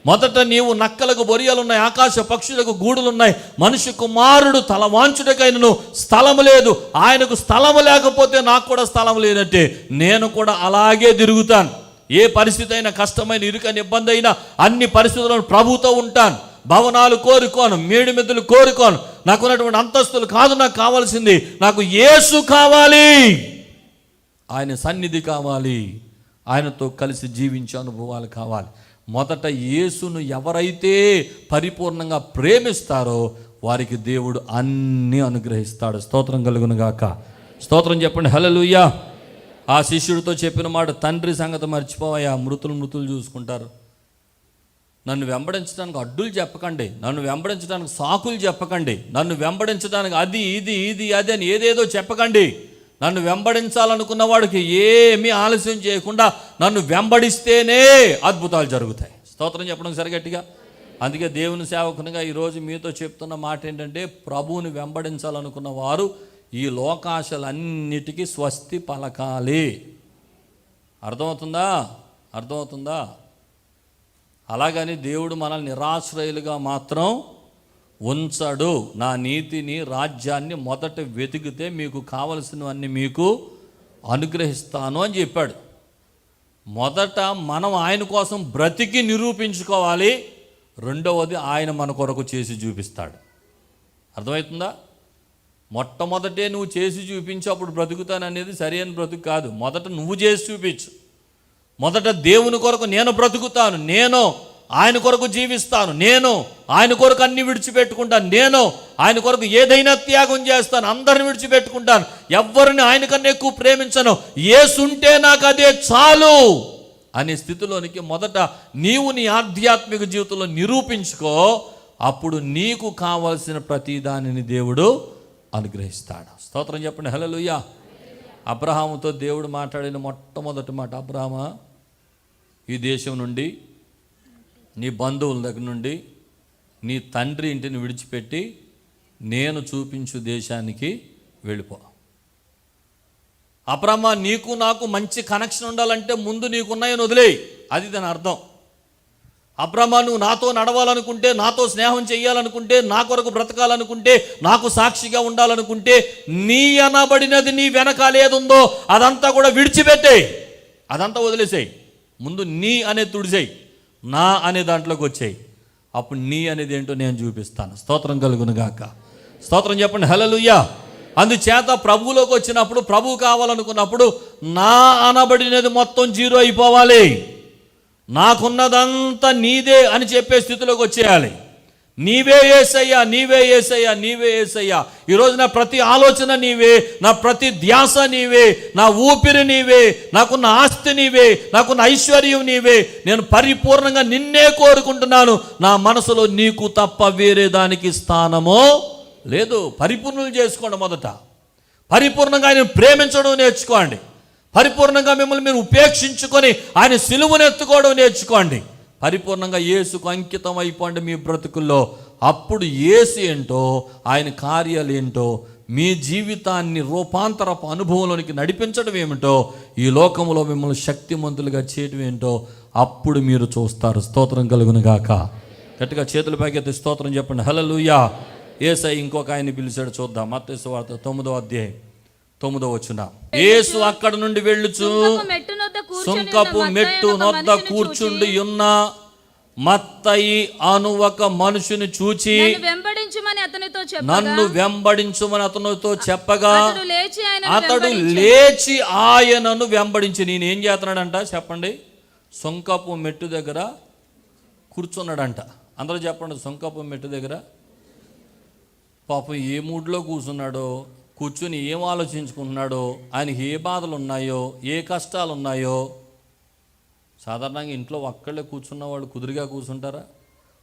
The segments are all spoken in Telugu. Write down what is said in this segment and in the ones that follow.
మొదట నీవు నక్కలకు బొరియలున్నాయి, ఆకాశ పక్షులకు గూడులున్నాయి, మనిషి కుమారుడు తల వాంచుటకైనను స్థలము లేదు. ఆయనకు స్థలము లేకపోతే నాకు కూడా స్థలం లేనట్టే. నేను కూడా అలాగే తిరుగుతాను. ఏ పరిస్థితి అయినా, కష్టమైన ఇరుకైన ఇబ్బంది అయినా, అన్ని పరిస్థితులను ప్రభుతో ఉంటాను. భవనాలు కోరుకోను, మేడి మెద్దులు కోరుకోను, నాకున్నటువంటి అంతస్తులు కాదు నాకు కావాల్సింది. నాకు యేసు కావాలి, ఆయన సన్నిధి కావాలి, ఆయనతో కలిసి జీవించే అనుభవాలు కావాలి. మొదట యేసును ఎవరైతే పరిపూర్ణంగా ప్రేమిస్తారో వారికి దేవుడు అన్నీ అనుగ్రహిస్తాడు. స్తోత్రం కలుగును గాక. స్తోత్రం చెప్పండి. హల్లెలూయా. ఆ శిష్యుడితో చెప్పిన మాట, తండ్రి సంగతి మర్చిపోవయ్యా, మృతులు చూసుకుంటారు. నన్ను వెంబడించడానికి అడ్డులు చెప్పకండి, నన్ను వెంబడించడానికి సాకులు చెప్పకండి, నన్ను వెంబడించడానికి అది ఇది ఇది అది అని ఏదేదో చెప్పకండి. నన్ను వెంబడించాలనుకున్న వాడికి ఏమీ ఆలస్యం చేయకుండా నన్ను వెంబడిస్తేనే అద్భుతాలు జరుగుతాయి. స్తోత్రం చెప్పడం సరిగట్టిగా. అందుకే దేవుని సేవకునిగా ఈరోజు మీతో చెప్తున్న మాట ఏంటంటే, ప్రభువుని వెంబడించాలనుకున్న వారు ఈ లోకాశలన్నిటికీ స్వస్తి పలకాలి. అర్థమవుతుందా? అలాగని దేవుడు మనల్ని నిరాశ్రయులుగా మాత్రం ఉంచడు. నా నీతిని, రాజ్యాన్ని మొదట వెతికితే మీకు కావలసినవన్నీ మీకు అనుగ్రహిస్తాను అని చెప్పాడు. మొదట మనం ఆయన కోసం బ్రతికి నిరూపించుకోవాలి. రెండవది ఆయన మన కొరకు చేసి చూపిస్తాడు. అర్థమవుతుందా? మొట్టమొదటే నువ్వు చేసి చూపించి అప్పుడు బ్రతుకుతాననేది సరైన బ్రతుకు కాదు. మొదట నువ్వు చేసి చూపించు. మొదట దేవుని కొరకు నేను బ్రతుకుతాను, నేను ఆయన కొరకు జీవిస్తాను, నేను ఆయన కొరకు అన్ని విడిచిపెట్టుకుంటాను, నేను ఆయన కొరకు ఏదైనా త్యాగం చేస్తాను, అందరిని విడిచిపెట్టుకుంటాను, ఎవరిని ఆయన కన్నా ఎక్కువ ప్రేమించను, యేసుంటే నాకు అదే చాలు అనే స్థితిలోనికి మొదట నీవు నీ ఆధ్యాత్మిక జీవితంలో నిరూపించుకో. అప్పుడు నీకు కావలసిన ప్రతి దానిని దేవుడు అనుగ్రహిస్తాడు. స్తోత్రం చెప్పండి. హల్లెలూయా. అబ్రహాముతో దేవుడు మాట్లాడిన మొట్టమొదటి మాట, అబ్రహామా, ఈ దేశం నుండి, నీ బంధువుల దగ్గర నుండి, నీ తండ్రి ఇంటిని విడిచిపెట్టి నేను చూపించు దేశానికి వెళ్ళిపో. అబ్రహామా, నీకు నాకు మంచి కనెక్షన్ ఉండాలంటే ముందు నీకున్నాయని వదిలేయి. అది దాని అర్థం. అబ్రహామా, నువ్వు నాతో నడవాలనుకుంటే, నాతో స్నేహం చేయాలనుకుంటే, నా కొరకు బ్రతకాలనుకుంటే, నాకు సాక్షిగా ఉండాలనుకుంటే, నీ అనబడినది నీ వెనకాలేదుందో అదంతా కూడా విడిచిపెట్టేయి, అదంతా వదిలేసేయి. ముందు నీ అనే తుడిసేయి, నా అనే దాంట్లోకి వచ్చేయి. అప్పుడు నీ అనేది ఏంటో నేను చూపిస్తాను. స్తోత్రం కలుగును గాక. స్తోత్రం చెప్పండి. హల్లెలూయా. అందుచేత ప్రభువులోకి వచ్చినప్పుడు, ప్రభువు కావాలనుకున్నప్పుడు నా అనబడినది మొత్తం జీరో అయిపోవాలి. నాకున్నదంతా నీదే అని చెప్పే స్థితిలోకి వచ్చేయాలి. నీవే యేసయ్యా, నీవే యేసయ్యా, నీవే యేసయ్యా. ఈరోజు నా ప్రతి ఆలోచన నీవే, నా ప్రతి ధ్యాస నీవే, నా ఊపిరి నీవే, నాకున్న ఆస్తి నీవే, నాకున్న ఐశ్వర్యం నీవే. నేను పరిపూర్ణంగా నిన్నే కోరుకుంటున్నాను. నా మనసులో నీకు తప్ప వేరే దానికి స్థానమో లేదు. పరిపూర్ణులు చేసుకోండి. మొదట పరిపూర్ణంగా ఆయన ప్రేమించడం నేర్చుకోండి. పరిపూర్ణంగా మిమ్మల్ని మీరు ఉపేక్షించుకొని ఆయన సిలువను ఎత్తుకోవడం నేర్చుకోండి. పరిపూర్ణంగా యేసుకు అంకితం అయిపోండి మీ బ్రతుకుల్లో. అప్పుడు యేసు ఏంటో, ఆయన కార్యాలు ఏంటో, మీ జీవితాన్ని రూపాంతరపు అనుభవంలోనికి నడిపించడం ఏమిటో, ఈ లోకంలో మిమ్మల్ని శక్తిమంతులుగా చేయడం ఏంటో అప్పుడు మీరు చూస్తారు. స్తోత్రం కలుగును గాక. గట్టిగా చేతుల పైకెత్తి స్తోత్రం చెప్పండి. హల్లెలూయా. యేసయ్య ఇంకొక ఆయన పిలిచాడు. చూద్దాం. మత్తయి సువార్త 9వ అధ్యాయం 9వ వచనం. యేసు అక్కడ నుండి వెళ్ళుచు సుంకపు మెట్టు నొద్ద కూర్చుండి ఉన్న మత్తయి అను ఒక మనుషుని చూచి నన్ను వెంబడించుమని అతనితో చెప్పగా అతడు లేచి ఆయనను వెంబడించి. నేనేం చేస్తున్నాడంట చెప్పండి? సుంకపు మెట్టు దగ్గర కూర్చున్నాడంట. అందరూ చెప్పండి. సుంకపు మెట్టు దగ్గర పాపం ఏ మూడ్లో కూర్చున్నాడో, కూర్చుని ఏం ఆలోచించుకుంటున్నాడో, ఆయనకి ఏ బాధలు ఉన్నాయో, ఏ కష్టాలు ఉన్నాయో. సాధారణంగా ఇంట్లో ఒక్కళ్ళే కూర్చున్న వాళ్ళు కుదురుగా కూర్చుంటారా?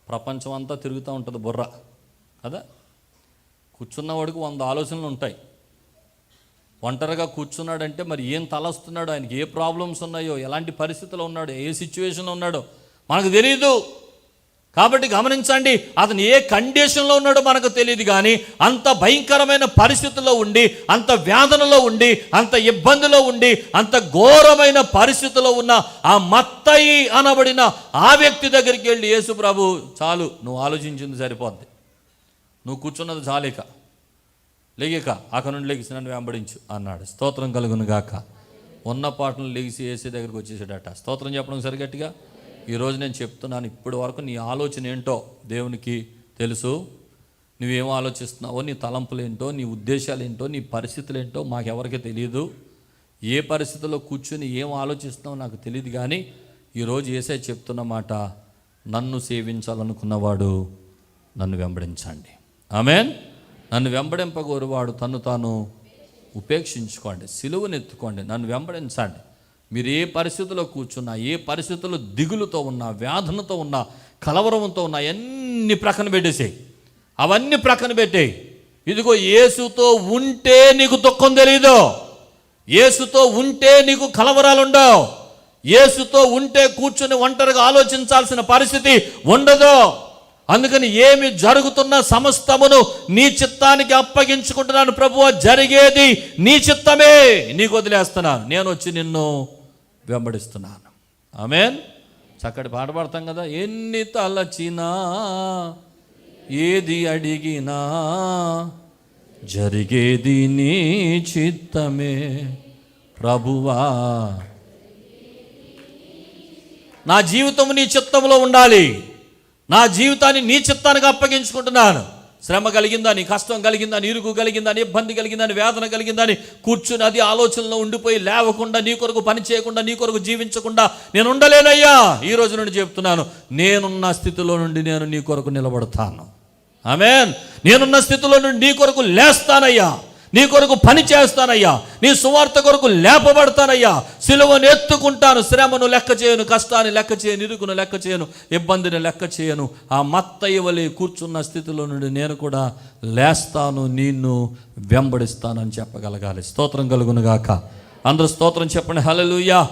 ప్రపంచం అంతా తిరుగుతూ ఉంటుంది బుర్ర కదా. కూర్చున్నవాడికి 100 ఆలోచనలు ఉంటాయి. ఒంటరిగా కూర్చున్నాడంటే మరి ఏం తలస్తున్నాడో, ఆయనకి ఏ ప్రాబ్లమ్స్ ఉన్నాయో, ఎలాంటి పరిస్థితుల్లో ఉన్నాడో, ఏ సిచ్యువేషన్లో ఉన్నాడో మనకు తెలియదు. కాబట్టి గమనించండి, అతను ఏ కండిషన్లో ఉన్నాడో మనకు తెలియదు, కానీ అంత భయంకరమైన పరిస్థితుల్లో ఉండి, అంత వేదనలో ఉండి, అంత ఇబ్బందిలో ఉండి, అంత ఘోరమైన పరిస్థితిలో ఉన్న ఆ మత్తయి అనబడిన ఆ వ్యక్తి దగ్గరికి వెళ్ళి, యేసు ప్రభు చాలు, నువ్వు ఆలోచించింది సరిపోద్ది, నువ్వు కూర్చున్నది చాలేక, లేక అక్కడ నుండి లెగిసి నన్ను వెంబడించు అన్నాడు. స్తోత్రం కలుగును గాక. ఉన్న పాటను లెగిసి యేసు దగ్గరికి వచ్చేసాడట. స్తోత్రం చెప్పడం సరిగట్టిగా. ఈరోజు నేను చెప్తున్నాను, ఇప్పటి వరకు నీ ఆలోచన ఏంటో దేవునికి తెలుసు. నువ్వేమో ఆలోచిస్తున్నావో, నీ తలంపులు ఏంటో, నీ ఉద్దేశాలు ఏంటో, నీ పరిస్థితులు ఏంటో మాకెవరికి తెలియదు. ఏ పరిస్థితుల్లో కూర్చుని ఏం ఆలోచిస్తున్నావో నాకు తెలియదు, కానీ ఈరోజు యేసయ్య చెప్తున్న మాట, నన్ను సేవించాలనుకున్నవాడు నన్ను వెంబడించండి. ఆమేన్. నన్ను వెంబడింపగోరువాడు తను తాను ఉపేక్షించుకోండి, సిలువనెత్తుకోండి, నన్ను వెంబడించండి. మీరు ఏ పరిస్థితుల్లో కూర్చున్నా, ఏ పరిస్థితుల్లో దిగులుతో ఉన్నా, వేదనతో ఉన్నా, కలవరంతో ఉన్నా, అన్ని ప్రక్కన పెట్టేసేయి, అవన్నీ ప్రక్కన పెట్టేయి. ఇదిగో యేసుతో ఉంటే నీకు దుఃఖం తెలీదు, యేసుతో ఉంటే నీకు కలవరాలు ఉండవు, యేసుతో ఉంటే కూర్చుని ఒంటరిగా ఆలోచించాల్సిన పరిస్థితి ఉండదు. అందుకని ఏమి జరుగుతున్న సమస్తమును నీ చిత్తానికి అప్పగించుకుంటున్నాను ప్రభువా, జరిగేది నీ చిత్తమే, నీకు వదిలేస్తున్నాను, నేను వచ్చి నిన్ను వెంబడిస్తున్నాను. ఆమేన్. చక్కటి పాట పాడతాం కదా, ఎన్ని తలచినా ఏది అడిగినా జరిగేది నీ చిత్తమే ప్రభువా. నా జీవితం నీ చిత్తంలో ఉండాలి, నా జీవితాన్ని నీ చిత్తానికి అప్పగించుకుంటున్నాను. శ్రమ కలిగిందా, నీ కష్టం కలిగిందా, నీ ఇరుకు కలిగిందా, నీ ఇబ్బంది కలిగిందా, నీ వేదన కలిగిందా అని కూర్చుని అది ఆలోచనలో ఉండిపోయి లేవకుండా, నీ కొరకు పని చేయకుండా, నీ కొరకు జీవించకుండా నేను ఉండలేనయ్యా. ఈ రోజు నుండి చెప్తున్నాను, నేనున్న స్థితిలో నుండి నేను నీ కొరకు నిలబడతాను. ఆమేన్. నేనున్న స్థితిలో నుండి నీ కొరకు లేస్తానయ్యా, నీ కొరకు పని చేస్తానయ్యా, నీ సువార్త కొరకు లేపబడతానయ్యా, సిలువను ఎత్తుకుంటాను, శ్రమను లెక్క చేయను, కష్టాన్ని లెక్క చేయను, ఇరుకును లెక్క చేయను, ఇబ్బందిని లెక్క చేయను. ఆ మత్తయి వలె కూర్చున్న స్థితిలో నుండి నేను కూడా లేస్తాను, నిన్ను వెంబడిస్తానని చెప్పగలగాలి. స్తోత్రం కలుగును గాక. అందరూ స్తోత్రం చెప్పండి, హల్లెలూయా.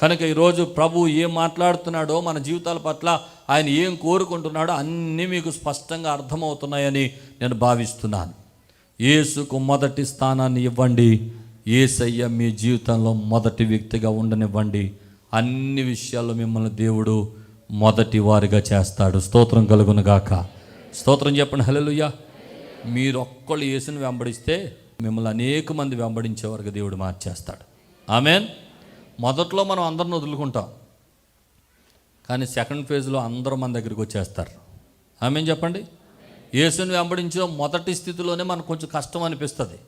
కనుక ఈరోజు ప్రభు ఏం మాట్లాడుతున్నాడో, మన జీవితాల పట్ల ఆయన ఏం కోరుకుంటున్నాడో అన్నీ మీకు స్పష్టంగా అర్థమవుతున్నాయని నేను భావిస్తున్నాను. యేసుకు మొదటి స్థానాన్ని ఇవ్వండి, యేసయ్య మీ జీవితంలో మొదటి వ్యక్తిగా ఉండనివ్వండి. అన్ని విషయాల్లో మిమ్మల్ని దేవుడు మొదటి వారిగా చేస్తాడు. స్తోత్రం కలుగును గాక. స్తోత్రం చెప్పండి, హల్లెలూయా. మీరు ఒక్కళ్ళు యేసుని వెంబడిస్తే మిమ్మల్ని అనేక మంది వెంబడించేవారుగా దేవుడు మార్చేస్తాడు. ఆమేన్. మొదట్లో మనం అందరిని వదులుకుంటాం, కానీ సెకండ్ ఫేజ్లో అందరూ మన దగ్గరికి వచ్చేస్తారు. ఆమేన్ చెప్పండి. యేసుని వెంబడించిన మొదటి స్థితిలోనే మనకు కొంచెం కష్టం అనిపిస్తుంది,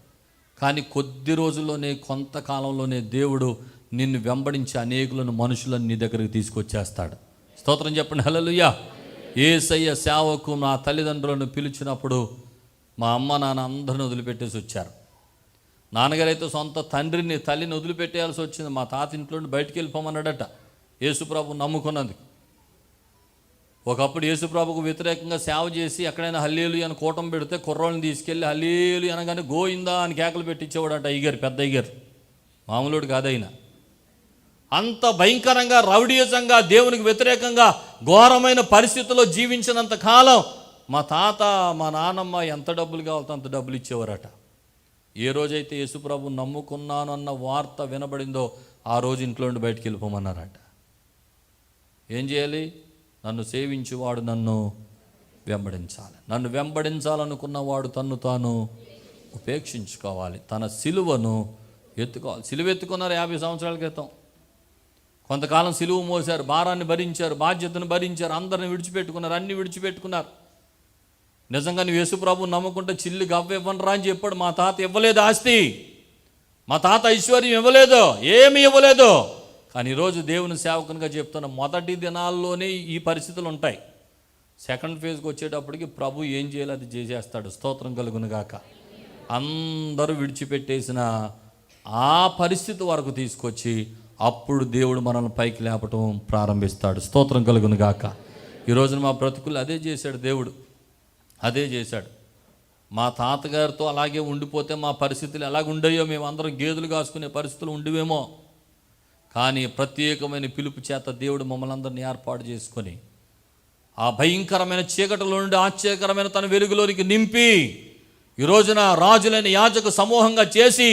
కానీ కొద్ది రోజుల్లోనే, కొంతకాలంలోనే దేవుడు నిన్ను వెంబడించి అనేకులను, మనుషులను నీ దగ్గరికి తీసుకొచ్చేస్తాడు. స్తోత్రం చెప్పండి, హల్లెలూయా. యేసయ్య సేవకు నా తల్లిదండ్రులను పిలిచినప్పుడు మా అమ్మ నాన్న అందరిని వదిలిపెట్టేసి వచ్చారు. నాన్నగారు అయితే సొంత తండ్రిని, తల్లిని వదిలిపెట్టేయాల్సి వచ్చింది. మా తాత ఇంట్లో నుండి బయటికి వెళ్ళిపోమన్నాడట యేసుప్రభు నమ్ముకున్నందుకు. ఒకప్పుడు యేసుప్రభుకు వ్యతిరేకంగా సేవ చేసి ఎక్కడైనా హల్లేలు అని కూటం పెడితే కుర్రోళ్ళని తీసుకెళ్ళి హల్లేలు అనగానే గోయిందా అని కేకలు పెట్టించేవాడట అయ్యగారు, పెద్ద అయ్యగారు, మామూలుడు కాదైనా. అంత భయంకరంగా, రౌడీయజంగా, దేవునికి వ్యతిరేకంగా ఘోరమైన పరిస్థితుల్లో జీవించినంత కాలం మా తాత, మా నాన్నమ్మ ఎంత డబ్బులు కావాలో అంత డబ్బులు ఇచ్చేవారట. ఏ రోజైతే యేసుప్రభు నమ్ముకున్నాను అన్న వార్త వినబడిందో ఆ రోజు ఇంట్లో నుండి బయటికి వెళ్ళిపోమన్నారట. ఏం చేయాలి? నన్ను సేవించువాడు నన్ను వెంబడించాలి. నన్ను వెంబడించాలనుకున్నవాడు తన్ను తాను ఉపేక్షించుకోవాలి, తన సిలువను ఎత్తుకోవాలి. సిలువ ఎత్తుకున్నారు 50 సంవత్సరాల క్రితం. కొంతకాలం సిలువ మోశారు, భారాన్ని భరించారు, బాధ్యతను భరించారు, అందరిని విడిచిపెట్టుకున్నారు, అన్ని విడిచిపెట్టుకున్నారు. నిజంగా నువ్వు యేసుప్రభు నమ్ముకుంటే చిల్లి గవ్వ ఇవ్వనరా అని చెప్పాడు. మా తాత ఇవ్వలేదు ఆస్తి, మా తాత ఐశ్వర్యం ఇవ్వలేదు, ఏమి ఇవ్వలేదు. కానీ ఈరోజు దేవుని సేవకునిగా చెప్తున్న, మొదటి దినాల్లోనే ఈ పరిస్థితులు ఉంటాయి. సెకండ్ ఫేజ్కి వచ్చేటప్పటికి ప్రభు ఏం చేయాలి అది చేసేస్తాడు. స్తోత్రం కలుగును గాక. అందరూ విడిచిపెట్టేసిన ఆ పరిస్థితి వరకు తీసుకొచ్చి అప్పుడు దేవుడు మనల్ని పైకి లేపటం ప్రారంభిస్తాడు. స్తోత్రం కలుగును గాక. ఈరోజున మా బ్రతుకులు అదే చేశాడు దేవుడు, అదే చేశాడు. మా తాతగారితో అలాగే ఉండిపోతే మా పరిస్థితులు ఎలాగ ఉండేయో, మేము అందరం గేదెలు కాసుకునే పరిస్థితులు ఉండేవేమో. కానీ ప్రత్యేకమైన పిలుపు చేత దేవుడు మమ్మల్ని అందరినీ ఏర్పాటు చేసుకొని ఆ భయంకరమైన చీకటిలో నుండి ఆశ్చర్యకరమైన తన వెలుగులోనికి నింపి ఈ రోజున రాజులైన యాజక సమూహంగా చేసి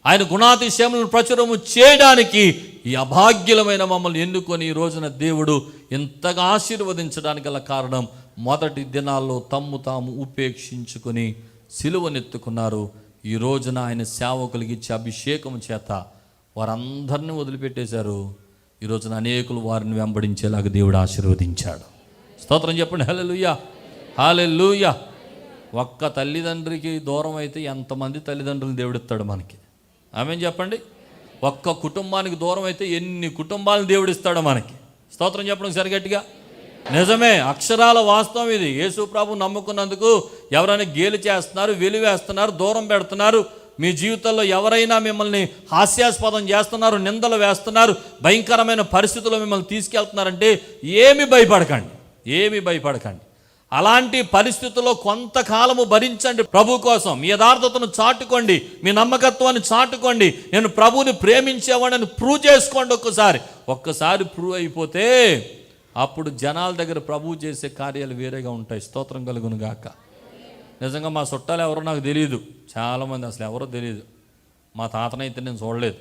ఆయన గుణాతిశయములను ప్రచురము చేయడానికి ఈ అభాగ్యులమైన మమ్మల్ని ఎన్నుకొని ఈ రోజున దేవుడు ఇంతగా ఆశీర్వదించడానికి గల కారణం మొదటి దినాల్లో తమ్ము తాము ఉపేక్షించుకొని సిలువనెత్తుకున్నారు. ఈ రోజున ఆయన సేవకులకి ఇచ్చే అభిషేకం చేత వారందరినీ వదిలిపెట్టేశారు. ఈ రోజున అనేకులు వారిని వెంబడించేలాగా దేవుడు ఆశీర్వదించాడు. స్తోత్రం చెప్పండి. హల్లెలూయా, హల్లెలూయా. ఒక్క తల్లిదండ్రికి దూరం అయితే ఎంతమంది తల్లిదండ్రులు దేవుడిస్తాడు మనకి. ఆమేన్ చెప్పండి. ఒక్క కుటుంబానికి దూరం అయితే ఎన్ని కుటుంబాలను దేవుడిస్తాడో మనకి. స్తోత్రం చెప్పడం సరిగట్టిగా. నిజమే, అక్షరాల వాస్తవం ఇది. యేసు ప్రభు నమ్ముకున్నందుకు ఎవరైనా గేలి చేస్తున్నారు, వెలివేస్తున్నారు, దూరం పెడుతున్నారు, మీ జీవితంలో ఎవరైనా మిమ్మల్ని హాస్యాస్పదం చేస్తున్నారు, నిందలు వేస్తున్నారు, భయంకరమైన పరిస్థితుల్లో మిమ్మల్ని తీసుకెళ్తున్నారంటే ఏమీ భయపడకండి. అలాంటి పరిస్థితుల్లో కొంతకాలము భరించండి. ప్రభు కోసం మీ యథార్థతను చాటుకోండి, మీ నమ్మకత్వాన్ని చాటుకోండి. నేను ప్రభువుని ప్రేమించేవాడిని ప్రూవ్ చేసుకోండి. ఒక్కసారి ప్రూవ్ అయిపోతే అప్పుడు జనాల దగ్గర ప్రభువు చేసే కార్యాలు వేరేగా ఉంటాయి. స్తోత్రం కలుగును గాక. నిజంగా మా చుట్టాలు ఎవరో నాకు తెలియదు, చాలామంది అసలు ఎవరో తెలియదు. మా తాతనైతే నేను చూడలేదు,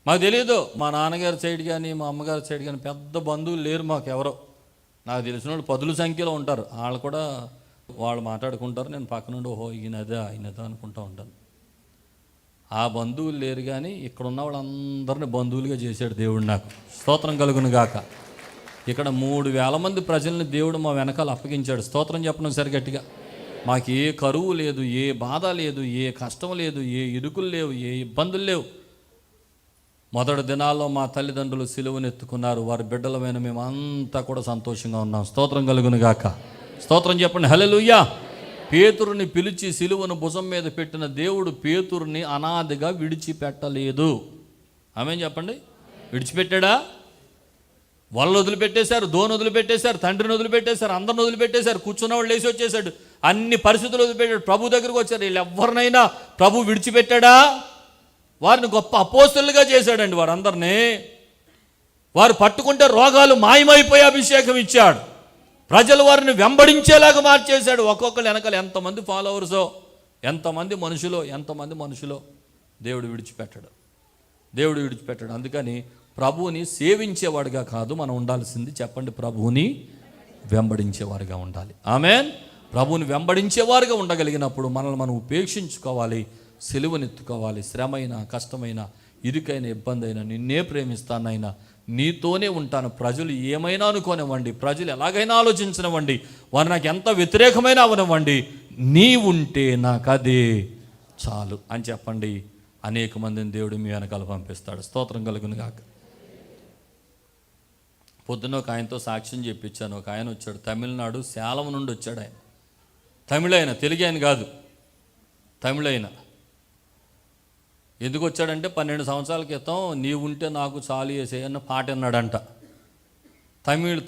మాకు తెలియదు. మా నాన్నగారి సైడ్ కానీ మా అమ్మగారి సైడ్ కానీ పెద్ద బంధువులు లేరు మాకు. ఎవరో నాకు తెలిసిన వాళ్ళు 10ల సంఖ్యలో ఉంటారు. వాళ్ళు మాట్లాడుకుంటారు, నేను పక్క నుండి ఓహో ఈయనదా అనుకుంటూ ఉంటాను. ఆ బంధువులు లేరు, కానీ ఇక్కడ ఉన్న వాళ్ళందరినీ బంధువులుగా చేశాడు దేవుడు నాకు. స్తోత్రం కలుగును గాక. ఇక్కడ 3,000 మంది ప్రజల్ని దేవుడు మా వెనకాల అప్పగించాడు. స్తోత్రం చెప్పడం సరిగట్టిగా. మాకు ఏ కరువు లేదు, ఏ బాధ లేదు, ఏ కష్టం లేదు, ఏ ఇరుకులు లేవు, ఏ ఇబ్బందులు లేవు. మొదటి దినాల్లో మా తల్లిదండ్రులు సిలువనెత్తుకున్నారు. వారి బిడ్డలమైన మేమంతా కూడా సంతోషంగా ఉన్నాం. స్తోత్రం కలుగును గాక. స్తోత్రం చెప్పండి. హల్లెలూయా. పేతురుని పిలిచి సిలువను భుజం మీద పెట్టిన దేవుడు పేతురుని అనాదిగా విడిచిపెట్టలేదు. ఆమేన్ చెప్పండి. విడిచిపెట్టాడా? వాళ్ళని వదిలిపెట్టేశారు, దోని వదిలిపెట్టేశారు, తండ్రిని వదిలిపెట్టేశారు, అందరిని వదిలిపెట్టేశారు. కూర్చున్నవాళ్ళు లేచి వచ్చేసాడు. అన్ని పరిస్థితులు వదిలిపెట్టాడు. ప్రభు దగ్గరకు వచ్చారు. వీళ్ళు ఎవరినైనా ప్రభు విడిచిపెట్టాడా? వారిని గొప్ప అపోస్తలుగా చేశాడండి. వారందరినీ వారు పట్టుకుంటే రోగాలు మాయమైపోయి అభిషేకం ఇచ్చాడు. ప్రజలు వారిని వెంబడించేలాగా మార్చేశాడు. ఒక్కొక్కరు వెనకాల ఎంతమంది ఫాలోవర్సో, ఎంతమంది మనుషులో దేవుడు విడిచిపెట్టాడు. అందుకని ప్రభువుని సేవించేవాడుగా కాదు మనం ఉండాల్సింది. చెప్పండి, ప్రభువుని వెంబడించేవారుగా ఉండాలి. ఆమేన్. ప్రభువుని వెంబడించేవారుగా ఉండగలిగినప్పుడు మనల్ని మనం ఉపేక్షించుకోవాలి, సిలువనెత్తుకోవాలి. శ్రమైన, కష్టమైన, ఇరుకైన, ఇబ్బంది అయినా నిన్నే ప్రేమిస్తానైనా, నీతోనే ఉంటాను. ప్రజలు ఏమైనా అనుకోనివ్వండి, ప్రజలు ఎలాగైనా ఆలోచించనివ్వండి, వారు నాకు ఎంత వ్యతిరేకమైన అవనివ్వండి, నీ ఉంటే నాకు అదే చాలు అని చెప్పండి. అనేక మందిని దేవుడు మీ వెనకాల పంపిస్తాడు. స్తోత్రం కలుగును గాక. పొద్దున్న ఒక ఆయనతో సాక్ష్యం చెప్పించాను. ఒక ఆయన వచ్చాడు, తమిళనాడు సేలం నుండి వచ్చాడు. ఆయన తమిళైన, తెలుగు ఆయన కాదు, తమిళైన. ఎందుకు వచ్చాడంటే 12 సంవత్సరాల క్రితం నీ ఉంటే నాకు చాలు వేసే అన్న పాట అన్నాడంట.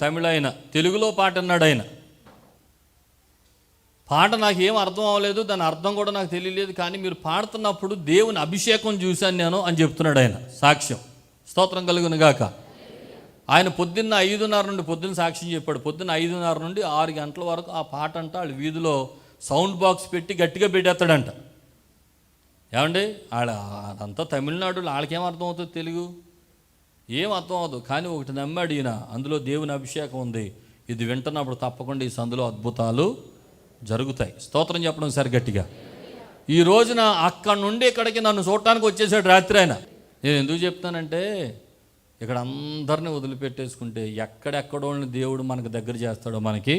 తమిళైన, తెలుగులో పాట అన్నాడు ఆయన. పాట నాకు ఏం అర్థం అవ్వలేదు, దాని అర్థం కూడా నాకు తెలియలేదు, కానీ మీరు పాడుతున్నప్పుడు దేవుని అభిషేకం చూశాను నేను అని చెప్తున్నాడు ఆయన సాక్ష్యం. స్తోత్రం కలుగును గాక. ఆయన పొద్దున్న 5:30 నుండి పొద్దున్న సాక్ష్యం చెప్పాడు. పొద్దున్న 5:30 నుండి 6 గంటల వరకు ఆ పాట అంట వాళ్ళ వీధిలో సౌండ్ బాక్స్ పెట్టి గట్టిగా పెట్టేస్తాడంట. ఏమండి, అదంతా తమిళనాడు, వాళ్ళకేం అర్థం అవుతుంది? తెలుగు ఏం అర్థం అవ్వదు. కానీ ఒకటి నమ్మాడు ఈయన, అందులో దేవుని అభిషేకం ఉంది, ఇది వింటున్నప్పుడు తప్పకుండా ఈ సందులో అద్భుతాలు జరుగుతాయి. స్తోత్రం చెప్పడం సరి గట్టిగా. ఈ రోజున అక్కడి నుండి ఇక్కడికి నన్ను చూడటానికి వచ్చేసాడు రాత్రి ఆయన. నేను ఎందుకు చెప్తానంటే, ఇక్కడ అందరినీ వదిలిపెట్టేసుకుంటే ఎక్కడెక్కడోళ్ళని దేవుడు మనకు దగ్గర చేస్తాడో మనకి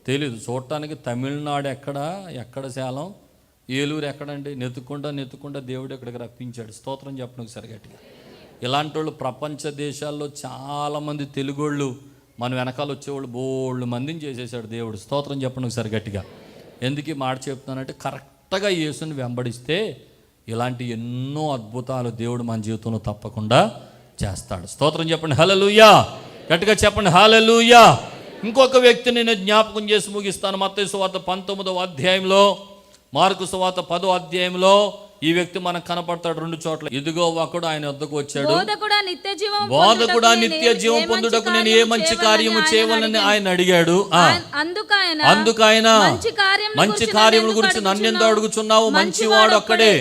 తెలియదు. చూడటానికి తమిళనాడు ఎక్కడ సేలం, ఏలూరు ఎక్కడండి, నెత్తుకుంటా దేవుడు ఇక్కడికి రప్పించాడు. స్తోత్రం చెప్పడానికి సరిగట్టిగా. ఇలాంటి వాళ్ళు ప్రపంచ దేశాల్లో చాలామంది తెలుగోళ్ళు మన వెనకాల వచ్చేవాళ్ళు బోళ్ళు మందిని చేసేసాడు దేవుడు. స్తోత్రం చెప్పడానికి సరిగట్టిగా. ఎందుకు ఈ మాట చెప్తున్నానంటే, కరెక్ట్గా యేసుని వెంబడిస్తే ఇలాంటి ఎన్నో అద్భుతాలు దేవుడు మన జీవితంలో తప్పకుండా చేస్తాడు. స్తోత్రం చెప్పండి. హల్లెలూయా. గట్టిగా చెప్పండి, హల్లెలూయా. ఇంకొక వ్యక్తిని నేను జ్ఞాపకం చేసి ముగిస్తాను. మత్తయి సువార్త 19వ అధ్యాయంలో, మార్కు సువార్త 10వ అధ్యాయంలో ఈ వ్యక్తి మనకు కనపడతాడు 2 చోట్ల. ఇదిగో ఒకడు ఆయన వద్దకు వచ్చాడు, బోధకుడా నిత్య జీవం పొందుటకు నేను ఏ మంచి కార్యము చేయవలని ఆయన అడిగాడు. అందుకు ఆయన మంచి కార్యముల గురించి నన్నెందుకు అడుగుచున్నావు, మంచివాడు ఒక్కడే,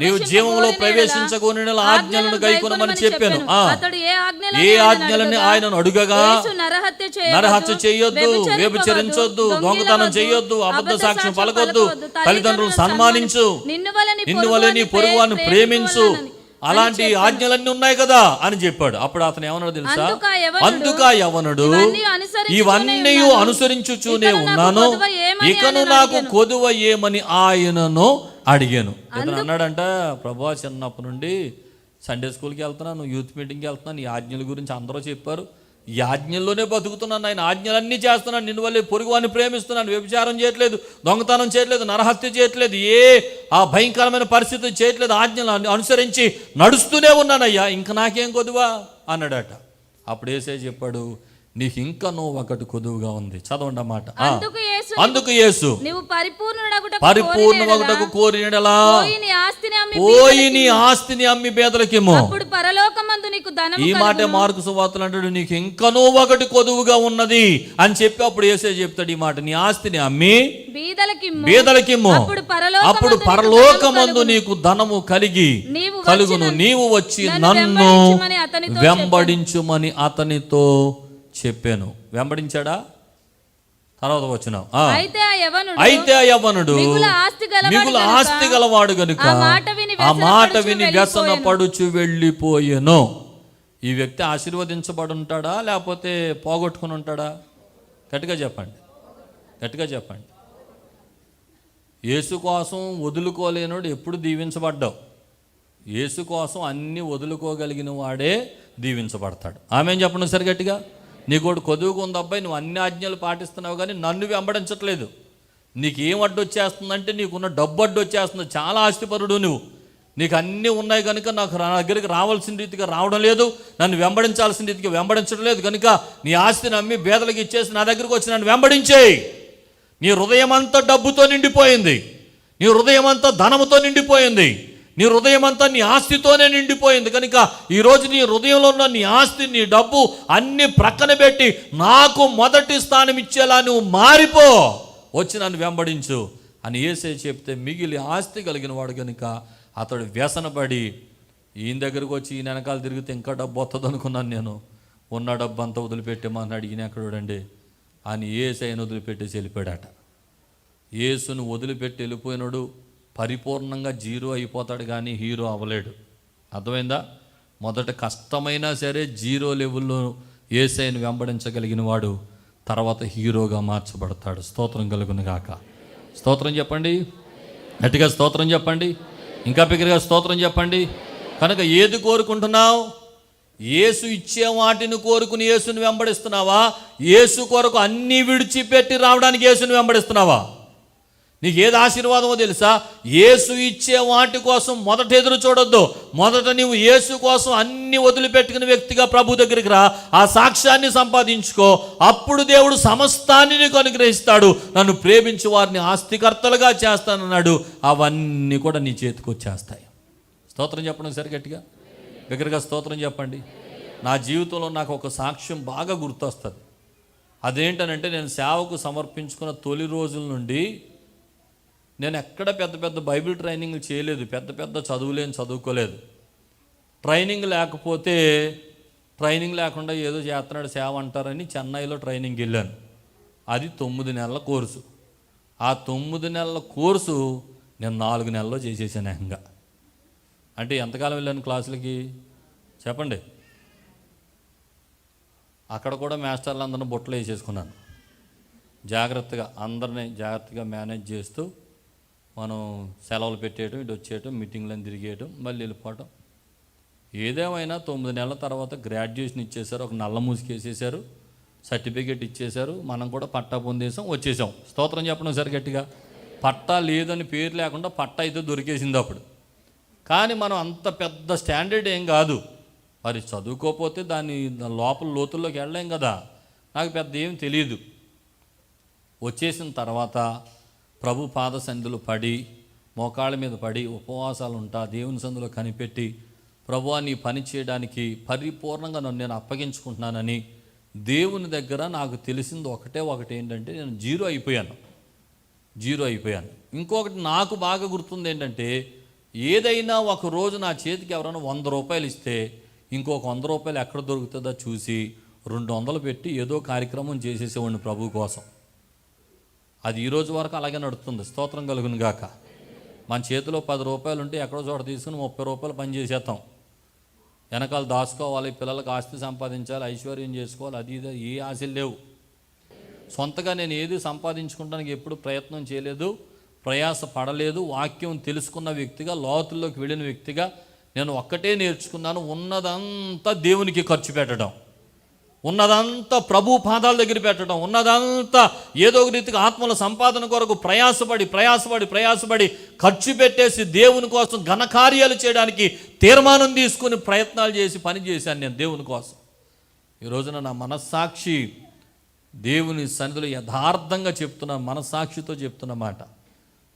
నీవు జీవంలో ప్రవేశించగోని ఆజ్ఞలను గైకొనమని చెప్పాను. ఏ ఆజ్ఞలని ఆయనను అడుగగా, నరహత్య చేయొద్దు, వ్యభిచరించొద్దు, దొంగతనం చేయొద్దు, అబద్ధ సాక్ష్యం పలకొద్దు, తల్లిదండ్రులను సన్మానించు, నిన్ను వలె నీ పొరుగువారిని ప్రేమించు, అలాంటి ఆజ్ఞలన్నీ ఉన్నాయి కదా అని చెప్పాడు. అప్పుడు అతను ఏమన్నాడు తెలుసా? అందుకా యవనుడు, ఇవన్నీ అనుసరించుచూనే ఉన్నాను, ఇకను నాకు కొదువ ఏమని ఆయనను అడిగాను. ఇతను అన్నాడంట, ప్రభా చిన్నప్పటి నుండి సండే స్కూల్కి వెళ్తున్నాను, యూత్ మీటింగ్కి వెళ్తున్నాను, ఈ ఆజ్ఞల గురించి అందరూ చెప్పారు, ఈ ఆజ్ఞల్లోనే బతుకుతున్నాను, ఆయన ఆజ్ఞలన్నీ చేస్తున్నాను, నిన్ను వల్లే పొరుగువాన్ని ప్రేమిస్తున్నాను, వ్యభిచారం చేయట్లేదు, దొంగతనం చేయట్లేదు, నరహత్య చేయట్లేదు, ఆ భయంకరమైన పరిస్థితి చేయట్లేదు, ఆజ్ఞలు అనుసరించి నడుస్తూనే ఉన్నానయ్యా, ఇంక నాకేం కొదువా అన్నాడట. అప్పుడు యేసే చెప్పాడు, నీకు ఇంకనూ ఒకటి కొదువుగా ఉంది. చదవండి అన్నమాట. అందుకు యేసు, పరిపూర్ణుడగుటకు కోరినడలా పోయి నీ ఆస్తిని అమ్మి పేదలకిమ్ము. ఈ మాట మార్కు సువార్తలు అంటాడు, నీకు ఇంకనూ ఒకటి కొదువుగా ఉన్నది అని చెప్పి అప్పుడు యేసే చెప్తాడు ఈ మాట, నీ ఆస్తిని అమ్మి బీదలకిమ్ము, అప్పుడు పరలోకమందు నీకు ధనము కలుగును, నీవు వచ్చి నన్ను వెంబడించుమని అతనితో చెప్పాను. వెంబడించాడా? తర్వాత వచ్చిన అయితే ఆ యవ్వనుడు మిగుల ఆస్తి గలవాడు గనుక ఆ మాట విని వ్యసన పడుచు వెళ్ళిపోయెను. ఈ వ్యక్తి ఆశీర్వదించబడి ఉంటాడా లేకపోతే పోగొట్టుకుని ఉంటాడా? గట్టిగా చెప్పండి. యేసు కోసం వదులుకోలేనోడు ఎప్పుడు దీవించబడ్డావు? యేసు కోసం అన్ని వదులుకోగలిగిన వాడే దీవించబడతాడు. ఆమెం చెప్పండి సరి గట్టిగా. నీకోటి కొదువుకు ఉంది అబ్బాయి, నువ్వు అన్ని ఆజ్ఞలు పాటిస్తున్నావు కానీ నన్ను వెంబడించట్లేదు. నీకేం అడ్డొచ్చేస్తుందంటే నీకున్న డబ్బు అడ్డొచ్చేస్తుంది. చాలా ఆస్తిపరుడు నువ్వు, నీకు అన్నీ ఉన్నాయి కనుక నాకు నా దగ్గరికి రావాల్సిన రీతిగా రావడం లేదు, నన్ను వెంబడించాల్సిన రీతిగా వెంబడించడం లేదు కనుక నీ ఆస్తిని అమ్మి బేదలకు ఇచ్చేసి నా దగ్గరికి వచ్చి నన్ను వెంబడించేయి. నీ హృదయం అంతా డబ్బుతో నిండిపోయింది, నీ హృదయం అంతా ధనముతో నిండిపోయింది, నీ హృదయం అంతా నీ ఆస్తితోనే నిండిపోయింది కనుక ఈరోజు నీ హృదయంలో ఉన్న నీ ఆస్తి, నీ డబ్బు అన్ని ప్రక్కన పెట్టి నాకు మొదటి స్థానం ఇచ్చేలా నువ్వు మారిపో, వచ్చి నన్ను వెంబడించు అని యేసే చెప్తే మిగిలి ఆస్తి కలిగిన వాడు కనుక అతడు వ్యసనపడి ఈయన దగ్గరకు వచ్చి ఈయన వెనకాల తిరిగితే ఇంకా డబ్బు వస్తుంది అనుకున్నాను నేను, ఉన్న డబ్బు అంతా వదిలిపెట్టేమన్నాడు. ఈయన ఎక్కడండి అని యేసయ్యను వదిలిపెట్టేసి వెళ్ళిపోయాడట. యేసును వదిలిపెట్టి వెళ్ళిపోయినాడు పరిపూర్ణంగా జీరో అయిపోతాడు కానీ హీరో అవ్వలేడు. అర్థమైందా? మొదట కష్టమైనా సరే జీరో లెవెల్లో యేసయ్యను వెంబడించగలిగిన వాడు తర్వాత హీరోగా మార్చబడతాడు. స్తోత్రం కలుగును గాక. స్తోత్రం చెప్పండి, గట్టిగా స్తోత్రం చెప్పండి, ఇంకా బిగ్గరగా స్తోత్రం చెప్పండి. కనుక ఏది కోరుకుంటున్నావు? యేసు ఇచ్చే వాటిని కోరుకుని యేసుని వెంబడిస్తున్నావా? యేసు కొరకు అన్నీ విడిచిపెట్టి రావడానికి యేసుని వెంబడిస్తున్నావా? నీకు ఏది ఆశీర్వాదమో తెలుసా? యేసు ఇచ్చే వాటి కోసం మొదట ఎదురు చూడొద్దు. మొదట నీవు యేసు కోసం అన్ని వదిలిపెట్టుకునే వ్యక్తిగా ప్రభు దగ్గరికి రా, ఆ సాక్ష్యాన్ని సంపాదించుకో, అప్పుడు దేవుడు సమస్తాన్ని నీకు అనుగ్రహిస్తాడు. నన్ను ప్రేమించి వారిని ఆస్తికర్తలుగా చేస్తానన్నాడు. అవన్నీ కూడా నీ చేతికి వచ్చేస్తాయి. స్తోత్రం చెప్పండి సరి గట్టిగా, బిగ్గరగా స్తోత్రం చెప్పండి. నా జీవితంలో నాకు ఒక సాక్ష్యం బాగా గుర్తొస్తుంది. అదేంటనంటే నేను సేవకు సమర్పించుకున్న తొలి రోజుల నుండి నేను ఎక్కడ పెద్ద పెద్ద బైబిల్ ట్రైనింగ్ చేయలేదు, పెద్ద పెద్ద చదువుకోలేదు. ట్రైనింగ్ లేకుండా ఏదో చేస్తున్నాడు సేవ అంటారని చెన్నైలో ట్రైనింగ్ వెళ్ళాను. అది 9 నెలల కోర్సు. ఆ 9 నెలల కోర్సు నేను 4 నెలల్లో చేసేసాను ఏకంగా. అంటే ఎంతకాలం వెళ్ళాను క్లాసులకి చెప్పండి. అక్కడ కూడా మాస్టర్లు అందరిని బుట్టలు వేసేసుకున్నాను. అందరినీ జాగ్రత్తగా మేనేజ్ చేస్తూ మనం సెలవులు పెట్టేయటం, ఇటు వచ్చేయటం, మీటింగ్లను తిరిగేయటం, మళ్ళీ వెళ్ళిపోవటం. ఏదేమైనా 9 నెలల తర్వాత గ్రాడ్యుయేషన్ ఇచ్చేశారు, ఒక నల్ల మూసికేసేసారు, సర్టిఫికేట్ ఇచ్చేశారు. మనం కూడా పట్టా పొందేసాం, వచ్చేసాం. స్తోత్రం చెప్పడం సరి గట్టిగా. పట్టా లేదని పేరు లేకుండా పట్టా అయితే దొరికేసింది అప్పుడు. కానీ మనం అంత పెద్ద స్టాండర్డ్ ఏం కాదు. మరి చదువుకోకపోతే దాని లోపల లోతుల్లోకి వెళ్ళలేం కదా. నాకు పెద్ద ఏం తెలియదు. వచ్చేసిన తర్వాత ప్రభు పాద సన్నిధిలో పడి మోకాళ్ళ మీద పడి ఉపవాసాలు ఉంటా, దేవుని సందులో కనిపెట్టి, ప్రభువా నీ పని చేయడానికి పరిపూర్ణంగా నన్ను నేను అప్పగించుకుంటున్నానని దేవుని దగ్గర నాకు తెలిసింది ఒకటి ఏంటంటే, నేను జీరో అయిపోయాను. ఇంకొకటి నాకు బాగా గుర్తుంది ఏంటంటే, ఏదైనా ఒక రోజు నా చేతికి ఎవరైనా 100 రూపాయలు ఇస్తే ఇంకొక 100 రూపాయలు ఎక్కడ దొరుకుతుందో చూసి 200 పెట్టి ఏదో కార్యక్రమం చేసేసేవాడిని ప్రభు కోసం. అది ఈరోజు వరకు అలాగే నడుస్తుంది. స్తోత్రం కలుగును గాక. మన చేతిలో 10 రూపాయలు ఉంటే ఎక్కడో చోట తీసుకుని 30 రూపాయలు పని చేసేస్తాం. వెనకాల దాచుకోవాలి, పిల్లలకు ఆస్తి సంపాదించాలి, ఐశ్వర్యం చేసుకోవాలి, అది ఇది ఏ ఆశలు లేవు. సొంతగా నేను ఏది సంపాదించుకోవడానికి ఎప్పుడు ప్రయత్నం చేయలేదు, ప్రయాస పడలేదు. వాక్యం తెలుసుకున్న వ్యక్తిగా, లోతుల్లోకి వెళ్ళిన వ్యక్తిగా నేను ఒక్కటే నేర్చుకున్నాను, ఉన్నదంతా దేవునికి ఖర్చు పెట్టడం, ఉన్నదంతా ప్రభు పాదాల దగ్గర పెట్టడం, ఉన్నదంతా ఏదో ఒక రీతిగా ఆత్మల సంపాదన కొరకు ప్రయాసపడి ఖర్చు పెట్టేసి దేవుని కోసం ఘనకార్యాలు చేయడానికి తీర్మానం తీసుకుని ప్రయత్నాలు చేసి పని చేశాను నేను దేవుని కోసం. ఈ రోజున నా మనస్సాక్షి దేవుని సన్నిధిలో యథార్థంగా చెప్తున్నా, మనస్సాక్షితో చెప్తున్నమాట.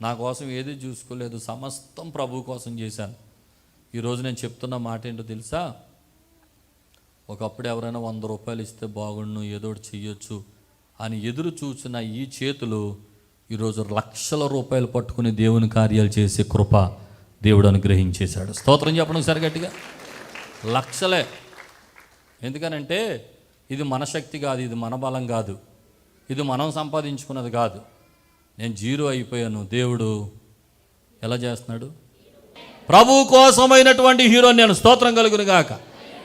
నా కోసం ఏది చూసుకోలేదు, సమస్తం ప్రభు కోసం చేశాను. ఈరోజు నేను చెప్తున్న మాట ఏంటో తెలుసా? ఒకప్పుడు ఎవరైనా 100 రూపాయలు ఇస్తే బాగుండు, ఏదోటి చెయ్యొచ్చు అని ఎదురు చూసిన ఈ చేతులు ఈరోజు లక్షల రూపాయలు పట్టుకుని దేవుని కార్యాలు చేసే కృప దేవుడు అనుగ్రహించేశాడు. స్తోత్రం చెప్పడం సరి గట్టిగా. లక్షలే. ఎందుకనంటే ఇది మన శక్తి కాదు, ఇది మన బలం కాదు, ఇది మనం సంపాదించుకున్నది కాదు. నేను జీరో అయిపోయాను. దేవుడు ఎలా చేస్తున్నాడు? ప్రభు కోసమైనటువంటి హీరోని నేను. స్తోత్రం కలుగును గాక.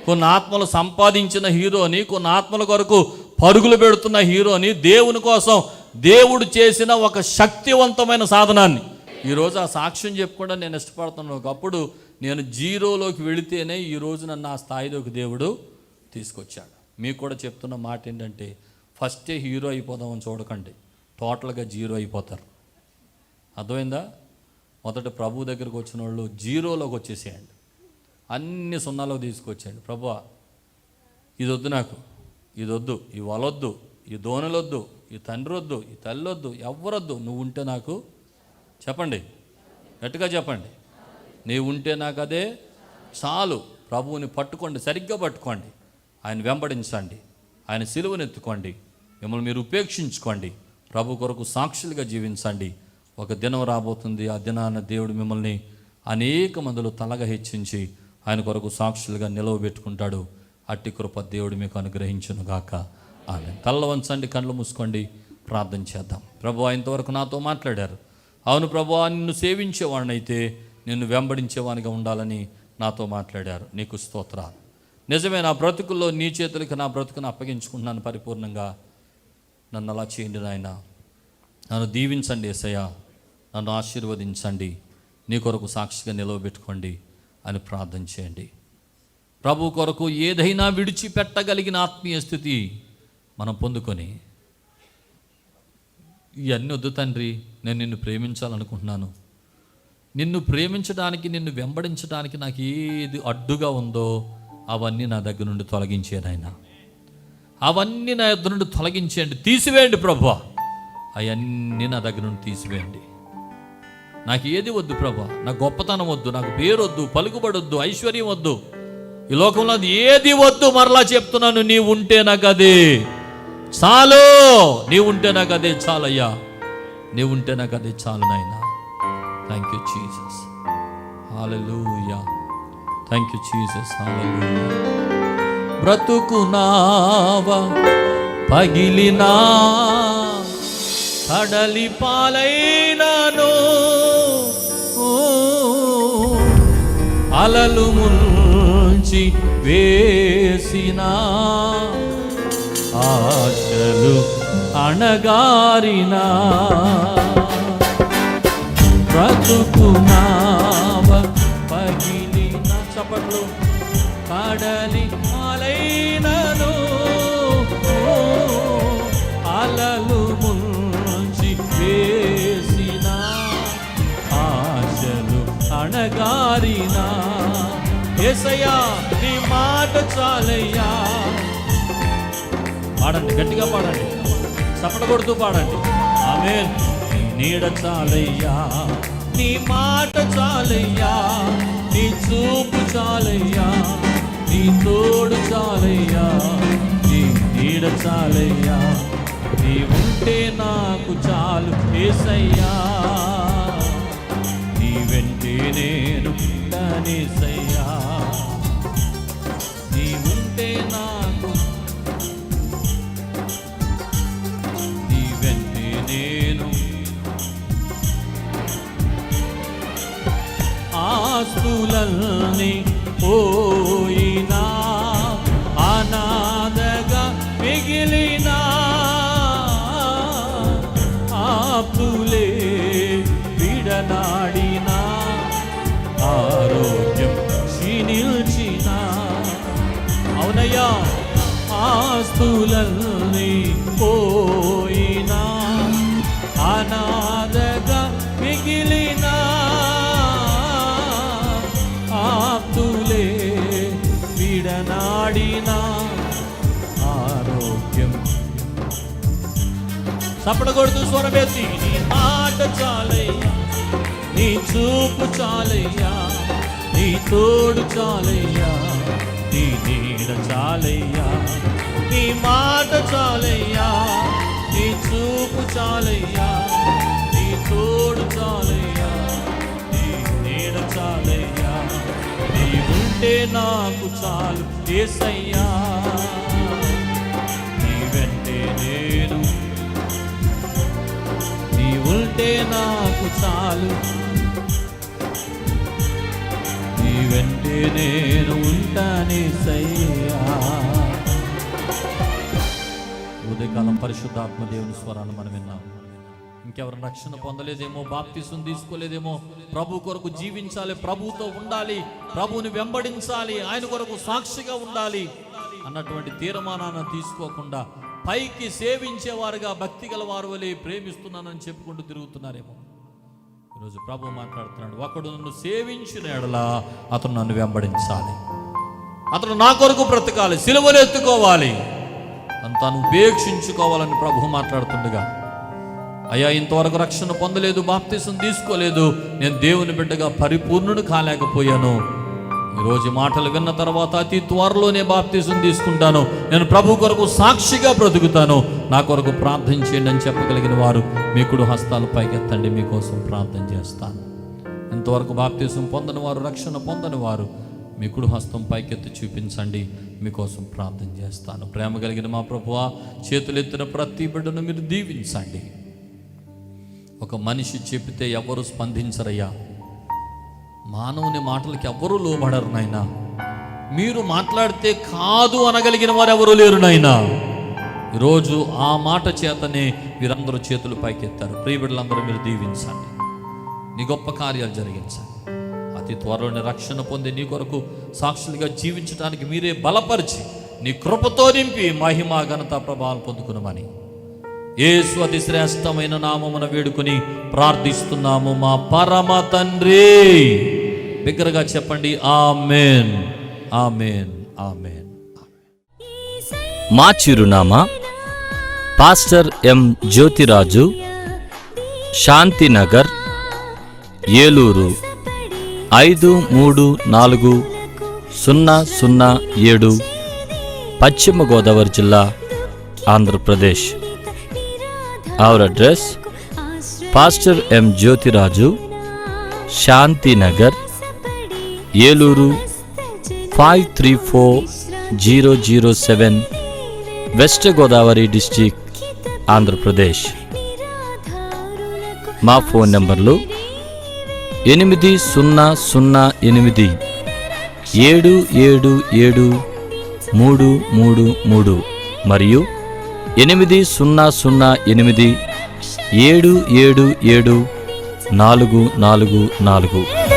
కొన్ని ఆత్మలు సంపాదించిన హీరోని, కొన్ని ఆత్మల కొరకు పరుగులు పెడుతున్న హీరోని, దేవుని కోసం దేవుడు చేసిన ఒక శక్తివంతమైన సాధనాన్ని ఈరోజు ఆ సాక్ష్యం చెప్పుకోవడం నేను ఇష్టపడుతున్నాను. ఒకప్పుడు నేను జీరోలోకి వెళితేనే ఈరోజు నన్ను ఆ స్థాయిలోకి దేవుడు తీసుకొచ్చాడు. మీకు కూడా చెప్తున్న మాట ఏంటంటే, ఫస్టే హీరో అయిపోదామని చూడకండి, టోటల్గా జీరో అయిపోతారు. అర్థమైందా? మొదట ప్రభు దగ్గరకు వచ్చిన వాళ్ళు జీరోలోకి వచ్చేసేయండి, అన్ని సున్నాలోకి తీసుకొచ్చేయండి. ప్రభువా ఇది వద్దు, నాకు ఇది వద్దు, ఈ వలొద్దు, ఈ దోణలొద్దు, ఈ తండ్రి వద్దు, ఈ తల్లి వద్దు, ఎవరొద్దు, నువ్వు ఉంటే నాకు. చెప్పండి, గట్టిగా చెప్పండి. నీవు ఉంటే నాకు అదే చాలు. ప్రభువుని పట్టుకోండి, సరిగ్గా పట్టుకోండి, ఆయన వెంబడించండి, ఆయన సిలువను ఎత్తుకోండి, మిమ్మల్ని మీరు ఉపేక్షించుకోండి, ప్రభు కొరకు సాక్షులుగా జీవించండి. ఒక దినం రాబోతుంది, ఆ దినాన దేవుడు మిమ్మల్ని అనేక మందిలో తలగా హెచ్చించి ఆయన కొరకు సాక్షులుగా నిలవబెట్టుకుంటాడు. అట్టి కృప దేవుడు మీకు అనుగ్రహించును గాక. ఆమేన్. తల్ల వంచండి, కళ్ళు మూసుకోండి, ప్రార్థన చేద్దాం. ప్రభువా ఇంతవరకు నాతో మాట్లాడారు. అవును ప్రభువా, నిన్ను సేవించేవాడినైతే నిన్ను వెంబడించేవానిగా ఉండాలని నాతో మాట్లాడారు. నీకు స్తోత్రాలు. నిజమే, నా బ్రతుకుల్లో నీ చేతులకి నా బ్రతుకును అప్పగించుకుంటున్నాను పరిపూర్ణంగా. నన్ను అలా చేయండి నాయన. నన్ను దీవించండి యేసయ్య, నన్ను ఆశీర్వదించండి, నీ కొరకు సాక్షిగా నిలవబెట్టుకోండి అని ప్రార్థన చేయండి. ప్రభు కొరకు ఏదైనా విడిచిపెట్టగలిగిన ఆత్మీయ స్థితి మనం పొందుకొని, ఇవన్నీ వద్దు తండ్రి, నేను నిన్ను ప్రేమించాలనుకుంటున్నాను, నిన్ను ప్రేమించడానికి, నిన్ను వెంబడించడానికి నాకు ఏది అడ్డుగా ఉందో అవన్నీ నా దగ్గర నుండి తొలగించేది ఆయన. అవన్నీ నా దగ్గర నుండి తొలగించేయండి, తీసివేయండి ప్రభువా. అవన్నీ నా దగ్గర నుండి తీసివేయండి. నాకు ఏది వద్దు ప్రభా, నాకు గొప్పతనం వద్దు, నాకు పేరు వద్దు, పలుకుబడొద్దు, ఐశ్వర్యం వద్దు, ఈ లోకంలో అది ఏది వద్దు. మరలా చెప్తున్నాను, నీవు ఉంటే నాకు అదే చాలు. నీవు ఉంటే నాకు అదే చాలయ్యా, నీవు ఉంటే నాకు అదే చాలు నాయనా. Thank you Jesus, hallelujah. Thank you Jesus, hallelujah. బ్రతుకునావా పగిలినా, కడలి పాలైనాను, అలలు ముంచి వేసినా, ఆశలు అణగారినా, బ్రతుకునావ పగిలిన, చప్పట్లు, కడలి పాలైనను, అలలు ముంచి వేసిన, ఆశలు అణగారినా, యేసయ్యా నీ మాట చాలయ్యా. పాడండి, గట్టిగా పాడండి, చప్పట కొడుతూ పాడండి. ఆమేన్. నీ నీడ చాలయ్యా, నీ మాట చాలయ్యా, నీ చూపు చాలయ్యా, నీ తోడు చాలయ్యా, నీ నీడ చాలయ్యా, నీ ఉంటే నాకు చాలు యేసయ్యా, నీ వెంటే నేను ఉంటానేసయ్యా, నీ ఉంటే నాకు, నీ వెంటే నేను. ఆస్తులన్నీ పోయినా, అనాథగా మిగిలినా, ఆప్తులే విడనాడినా, ఆరోగ్యం క్షీణించినా, అవునయ్యా, ఆస్తులన్నీ పోయినా, అనాథగా మిగిలినా, ఆప్తులే విడనాడినా, ఆరోగ్యం. చప్పడగొడుతూ స్వరమెత్తి, నీ మాట చాలయ్యా, నీ చూపు చాలయ్యా, నీ తోడు చాలయ్యా, నీ నీడ చాలయ్యా, నీ మాట చాలయ్యా, నీ చూపు చాలయ్యా, నీ తోడు చాలయ్యా, నీ నీడ చాలయ్యా, నీ ఉంటే నాకు చాలు యేసయ్యా, నీ వెంటే నేను, నీ ఉంటే నాకు చాలు, నీ వెంటే నేను ఉంటానేసయ్యా. ఉదయకాలం పరిశుద్ధాత్మ దేవుని స్వరాన్ని మనం విన్నాం. ఇంకెవరు రక్షణ పొందలేదేమో, బాప్తిసం తీసుకోలేదేమో, ప్రభు కొరకు జీవించాలి, ప్రభుతో ఉండాలి, ప్రభుని వెంబడించాలి, ఆయన కొరకు సాక్షిగా ఉండాలి అన్నటువంటి తీర్మానాన్ని తీసుకోకుండా పైకి సేవించేవారుగా భక్తి గల వారు వలె ప్రేమిస్తున్నానని చెప్పుకుంటూ తిరుగుతున్నారేమో. ఈరోజు ప్రభు మాట్లాడుతున్నాడు, ఒకడు నన్ను సేవించిన ఎడల అతను నన్ను వెంబడించాలి, అతను నా కొరకు బ్రతకాలి, సిలువలు ఎత్తుకోవాలి, తాను ఉపేక్షించుకోవాలని ప్రభు మాట్లాడుతుండగా, అయ్యా ఇంతవరకు రక్షణ పొందలేదు, బాప్తిసం తీసుకోలేదు, నేను దేవుని బిడ్డగా పరిపూర్ణుడు కాలేకపోయాను, ఈరోజు మాటలు విన్న తర్వాత అతి త్వరలోనే బాప్తిసం తీసుకుంటాను, నేను ప్రభు కొరకు సాక్షిగా బ్రతుకుతాను, నా కొరకు ప్రార్థన చేయండి అని చెప్పగలిగిన వారు మీ కుడి హస్తాలు పైకెత్తండి, మీకోసం ప్రార్థన చేస్తాను. ఇంతవరకు బాప్తిసం పొందని వారు, రక్షణ పొందని వారు మీ కుడి హస్తం పైకెత్తి చూపించండి, మీకోసం ప్రార్థన చేస్తాను. ప్రేమ కలిగిన మా ప్రభువా, చేతులెత్తిన ప్రతి బిడ్డను మీరు దీవించండి. ఒక మనిషి చెబితే ఎవరు స్పందించరయ్యా, మానవుని మాటలకి ఎవ్వరూ లోబడరు నాయనా, మీరు మాట్లాడితే కాదు అనగలిగిన వారు ఎవరు లేరు నాయనా. ఈరోజు ఆ మాట చేతనే వీరందరూ చేతులు పైకెత్తారు. ప్రియ బిడ్డలందరూ మీరు దీవించండి, నీ గొప్ప కార్యాలు జరిగించండి. అతి త్వరలోనే రక్షణ పొంది నీ కొరకు సాక్షులుగా జీవించడానికి మీరే బలపరిచి నీ కృపతో నింపి మహిమ ఘనత ప్రభావం పొందుకునమని యేసు అతి శ్రేష్టమైన నామమున వేడుకొని ప్రార్థిస్తున్నాము మా పరమ తండ్రి. బిగ్గరగా చెప్పండి, ఆమేన్, ఆమేన్, ఆమేన్. మా చిరునామా పాస్టర్ ఎం జ్యోతిరాజు, శాంతినగర్, ఏలూరు 534007, పశ్చిమ గోదావరి జిల్లా, Andhra Pradesh. Our address: Pastor M. Jyotiraju, Shanti-Nagar, Yeluru 534007, West Godavari District, Andhra Pradesh. మా ఫోన్ నంబర్లు 8008777333 మరియు 8008777444.